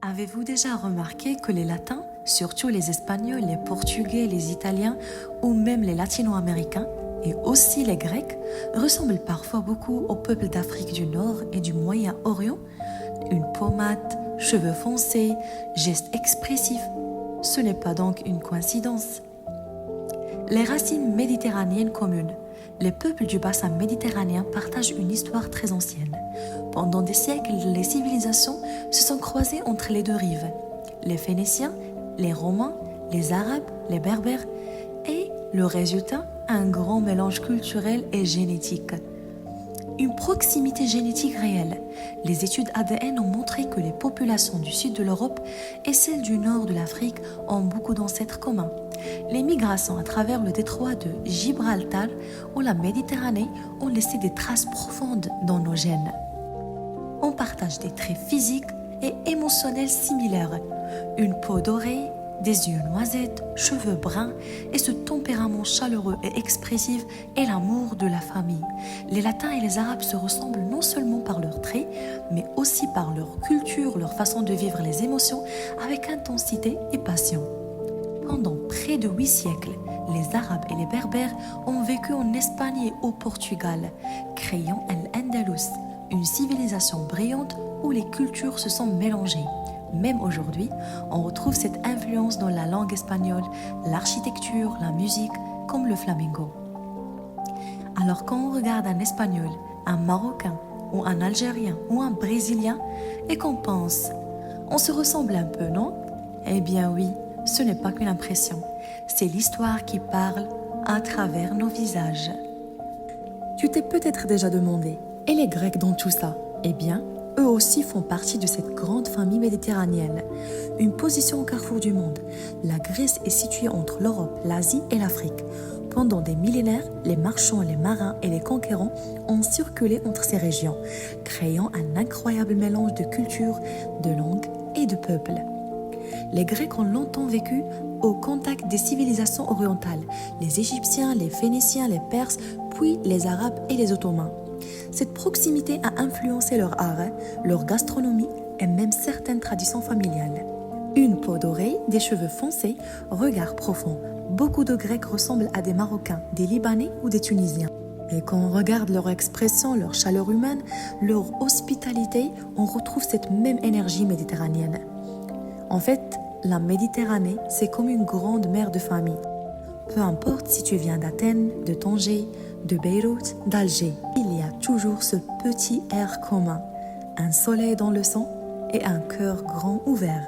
Avez-vous déjà remarqué que les Latins, surtout les Espagnols, les Portugais, les Italiens ou même les Latino-Américains, et aussi les Grecs, ressemblent parfois beaucoup aux peuples d'Afrique du Nord et du Moyen-Orient? Une pommade, cheveux foncés, gestes expressifs. Ce n'est pas donc une coïncidence. Les racines méditerranéennes communes. Les peuples du bassin méditerranéen partagent une histoire très ancienne. Pendant des siècles, les civilisations se sont croisées entre les deux rives. Les Phéniciens, les Romains, les Arabes, les Berbères, et le résultat, un grand mélange culturel et génétique. Une proximité génétique réelle. Les études ADN ont montré que les populations du sud de l'Europe et celles du nord de l'Afrique ont beaucoup d'ancêtres communs. Les migrations à travers le détroit de Gibraltar ou la Méditerranée ont laissé des traces profondes dans nos gènes. On partage des traits physiques et émotionnels similaires. Une peau dorée, des yeux noisettes, cheveux bruns et ce tempérament chaleureux et expressif est l'amour de la famille. Les Latins et les Arabes se ressemblent non seulement par leurs traits, mais aussi par leur culture, leur façon de vivre les émotions avec intensité et passion. Pendant près de 8 siècles, les Arabes et les Berbères ont vécu en Espagne et au Portugal, créant l'Andalus, une civilisation brillante où les cultures se sont mélangées. Même aujourd'hui, on retrouve cette influence dans la langue espagnole, l'architecture, la musique, comme le flamenco. Alors quand on regarde un Espagnol, un Marocain, ou un Algérien, ou un Brésilien, et qu'on pense, on se ressemble un peu, non? Eh bien oui, ce n'est pas qu'une impression, c'est l'histoire qui parle à travers nos visages. Tu t'es peut-être déjà demandé, et les Grecs dans tout ça? Eh bien, eux aussi font partie de cette grande famille méditerranéenne. Une position au carrefour du monde. La Grèce est située entre l'Europe, l'Asie et l'Afrique. Pendant des millénaires, les marchands, les marins et les conquérants ont circulé entre ces régions, créant un incroyable mélange de cultures, de langues et de peuples. Les Grecs ont longtemps vécu au contact des civilisations orientales, les Égyptiens, les Phéniciens, les Perses, puis les Arabes et les Ottomans. Cette proximité a influencé leur art, leur gastronomie et même certaines traditions familiales. Une peau dorée, des cheveux foncés, regard profond. Beaucoup de Grecs ressemblent à des Marocains, des Libanais ou des Tunisiens. Et quand on regarde leur expression, leur chaleur humaine, leur hospitalité, on retrouve cette même énergie méditerranéenne. En fait, la Méditerranée, c'est comme une grande mère de famille. Peu importe si tu viens d'Athènes, de Tanger, de Beyrouth, d'Alger, il y a toujours ce petit air commun, un soleil dans le sang et un cœur grand ouvert.